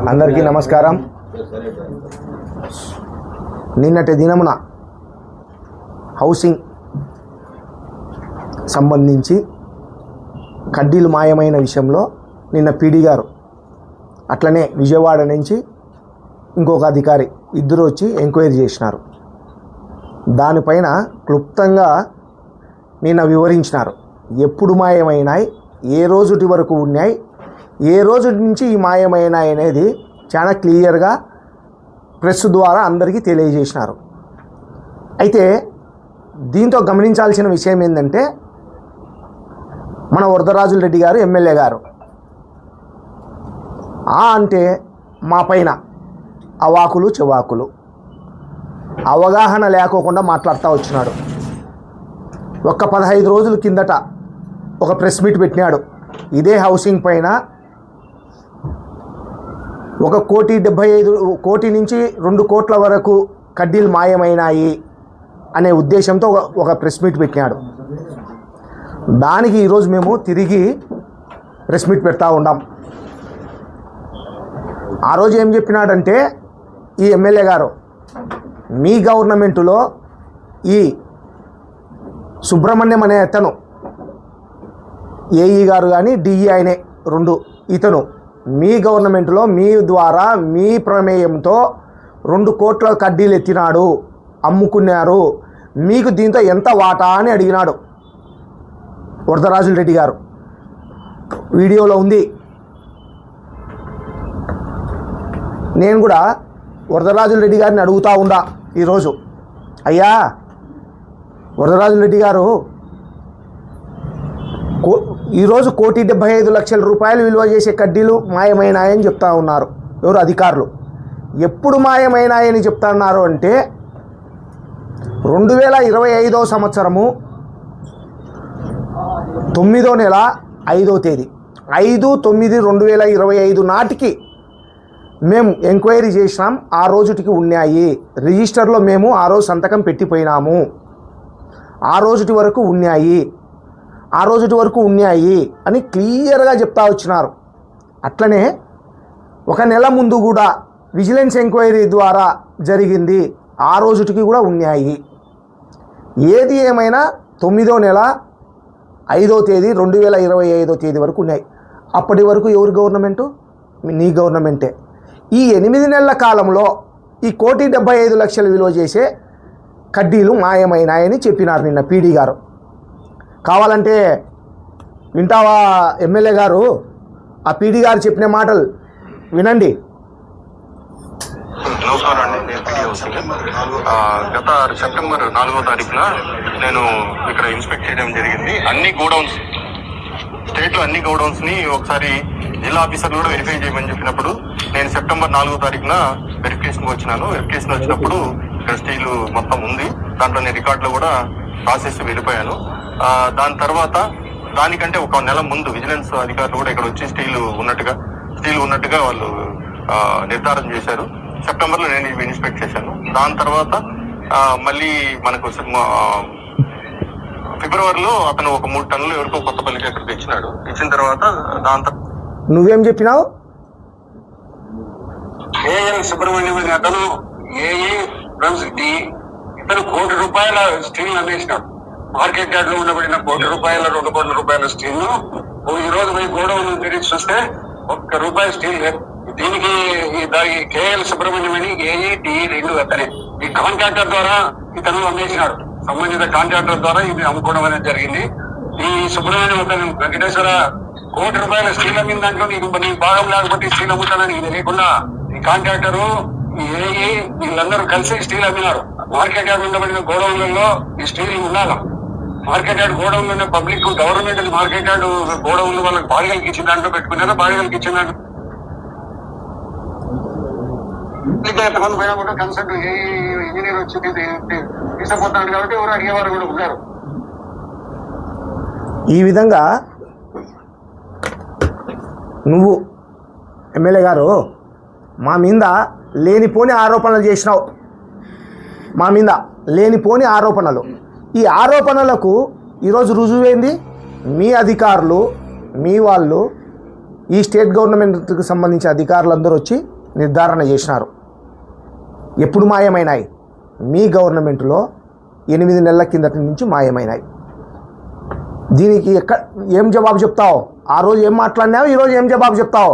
అందరికీ నమస్కారం. నిన్నటి దినమున హౌసింగ్ సంబంధించి కడ్డీలు మాయమైన విషయంలో నిన్న పీడీ గారు అట్లనే విజయవాడ నుంచి ఇంకొక అధికారి ఇద్దరు వచ్చి ఎంక్వైరీ చేసినారు. దానిపైన క్లుప్తంగా నిన్న వివరించినారు. ఎప్పుడు మాయమైనాయి, ఏ రోజుటి వరకు ఉన్నాయి, ఏ రోజు నుంచి ఈ మాయమైనాయి అనేది చాలా క్లియర్గా ప్రెస్ ద్వారా అందరికీ తెలియజేసినారు. అయితే దీంతో గమనించాల్సిన విషయం ఏంటంటే, మన వరదరాజుల రెడ్డి గారు ఎమ్మెల్యే గారు అంటే మా పైన అవాకులు చెవాకులు అవగాహన లేకోకుండా మాట్లాడుతూ వచ్చినాడు. ఒక్క 15 రోజుల కిందట ఒక ప్రెస్ మీట్ పెట్టినాడు. ఇదే హౌసింగ్ పైన 1,75 కోటి నుంచి 2 కోట్ల వరకు కడ్డీలు మాయమైనాయి అనే ఉద్దేశంతో ఒక ప్రెస్ మీట్ పెట్టినాడు. దానికి ఈరోజు మేము తిరిగి ప్రెస్ మీట్ పెడతా ఉన్నాం. ఆ రోజు ఏం చెప్పినాడంటే, ఈ ఎమ్మెల్యే గారు మీ గవర్నమెంటులో ఈ సుబ్రహ్మణ్యం అనే అతను, ఏఈ గారు కానీ డిఈ ఆయనే రెండు, ఇతను మీ గవర్నమెంట్లో మీ ద్వారా మీ ప్రమేయంతో 2 కోట్ల కడ్డీలు ఎత్తినాడు, అమ్ముకున్నారు, మీకు దీంతో ఎంత వాటా అని అడిగినాడు వరదరాజుల రెడ్డి గారు. వీడియోలో ఉంది. నేను కూడా వరదరాజుల రెడ్డి గారిని అడుగుతూ ఉండా ఈరోజు, అయ్యా వరదరాజుల రెడ్డి గారు ఈరోజు 1,75,00,000 రూపాయలు విలువ చేసే కడ్డీలు మాయమైనాయని చెప్తా ఉన్నారు ఎవరు అధికారులు. ఎప్పుడు మాయమైనాయని చెప్తున్నారు అంటే, 2025వ సంవత్సరము 9వ నెల 5వ తేదీ 5/9/2025 నాటికి మేము ఎంక్వైరీ చేసినాం. ఆ రోజుటికి ఉన్నాయి రిజిస్టర్లో, మేము ఆ రోజు సంతకం పెట్టిపోయినాము. ఆ రోజుటి వరకు ఉన్నాయి, ఆ రోజుటి వరకు ఉన్నాయి అని క్లియర్గా చెప్తా వచ్చినారు. అట్లనే 1 నెల ముందు కూడా విజిలెన్స్ ఎంక్వైరీ ద్వారా జరిగింది, ఆ రోజుటికి కూడా ఉన్నాయి. ఏది ఏమైనా 9వ నెల 5వ తేదీ 2025వ తేదీ వరకు ఉన్నాయి. అప్పటి వరకు ఎవరి గవర్నమెంటు? నీ గవర్నమెంటే. ఈ 8 నెలల కాలంలో ఈ 1,75,00,000 విలువ చేసే కడ్డీలు మాయమైనాయని చెప్పినారు నిన్న పీడీ గారు. కావాలంటే వింటావా ఎమ్మెల్యే గారు? ఆ పీడీ గారు చెప్పిన మాటలు వినండి. నమస్కారం అండి. గత సెప్టెంబర్ 4వ తారీఖున నేను ఇక్కడ ఇన్స్పెక్ట్ చేయడం జరిగింది. అన్ని గోడౌన్స్, స్టేట్ లో అన్ని గోడౌన్స్ ని ఒకసారి జిల్లా ఆఫీసర్లు కూడా వెరిఫై చేయమని చెప్పినప్పుడు, నేను సెప్టెంబర్ 4వ తారీఖున వెరిఫికేషన్ వచ్చినాను. వెరిఫికేషన్ వచ్చినప్పుడు ఇక్కడ స్టీల్ మొత్తం ఉంది, దాంట్లో నేను రికార్డులో కూడా ప్రాసెస్ వెళ్ళిపోయాను. దాని తర్వాత దానికంటే 1 నెల ముందు విజిలెన్స్ అధికారులు కూడా ఇక్కడ వచ్చి స్టీల్ ఉన్నట్టుగా వాళ్ళు నిర్ధారణ చేశారు. సెప్టెంబర్లో నేను ఇవి ఇన్స్పెక్ట్ చేశాను. దాని తర్వాత మళ్ళీ మనకు ఫిబ్రవరిలో అతను ఒక 3 టన్నులు ఎవరికో కొత్తపల్లికి అక్కడికి ఇచ్చినాడు. ఇచ్చిన తర్వాత దాంతో నువ్వేం చెప్పినావు? ఏఎల్ సుబ్రహ్మణ్యం అనే అతను ఇతను ₹1,00,00,000 స్టీల్ అమ్మేసినాడు. మార్కెట్ యార్డ్ లో ఉండబడిన ₹1,00,00,000 2 కోట్ల రూపాయల స్టీల్ ను ఈ రోజు పోయి గోడౌన్ తిరిగి చూస్తే ₹1 స్టీల్ లేదు. దీనికి కేఎల్ సుబ్రహ్మణ్యం అని ఏఈ డిఈ 2 అతనే. ఈ కాంట్రాక్టర్ ద్వారా ఇతను అమ్మేసినాడు. సంబంధిత కాంట్రాక్టర్ ద్వారా ఇది అమ్ముకోవడం అనేది జరిగింది. ఈ సుబ్రహ్మణ్యం అతను వెంకటేశ్వర ₹1,00,00,000 స్టీల్ అమ్మిన దాంట్లో నీకు భాగం లేకపోతే స్టీల్ అమ్ముతానని ఇది లేకుండా ఈ కాంట్రాక్టరు ఏఈ వీళ్ళందరూ కలిసి స్టీల్ అమ్మినారు. మార్కెట్ యార్డ్ ఉండబడిన గోడౌన్లలో ఈ స్టీల్ ఉండాలి. మార్కెట్ యార్డ్ గోడౌన్ ఉన్న public government market yard godown వాళ్ళకి బాడిగలకి ఇచ్చిన దాంట్లో పెట్టుకున్నారా, బాడిగలకి ఇచ్చిన దాంట్లో పోయినా కూడా కన్సల్ట్ ఇంజనీర్ వచ్చి తీసుకుపోతాడు కాబట్టి ఎవరు అడిగేవారు కూడా ఉన్నారు. ఈ విధంగా నువ్వు ఎమ్మెల్యే గారు మా మీద లేనిపోని ఆరోపణలు చేసినావు. మా మీద లేనిపోని ఆరోపణలు. ఈ ఆరోపణలకు ఈరోజు రుజువైంది మీ అధికారులు, మీ వాళ్ళు ఈ స్టేట్ గవర్నమెంట్కి సంబంధించిన అధికారులందరూ వచ్చి నిర్ధారణ చేసినారు. ఎప్పుడు మాయమైనాయి? మీ గవర్నమెంట్లో 8 నెలల కిందటి నుంచి మాయమైనాయి. దీనికి ఏం జవాబు చెప్తావు? ఆ రోజు ఏం మాట్లాడినావు, ఈరోజు ఏం జవాబు చెప్తావు?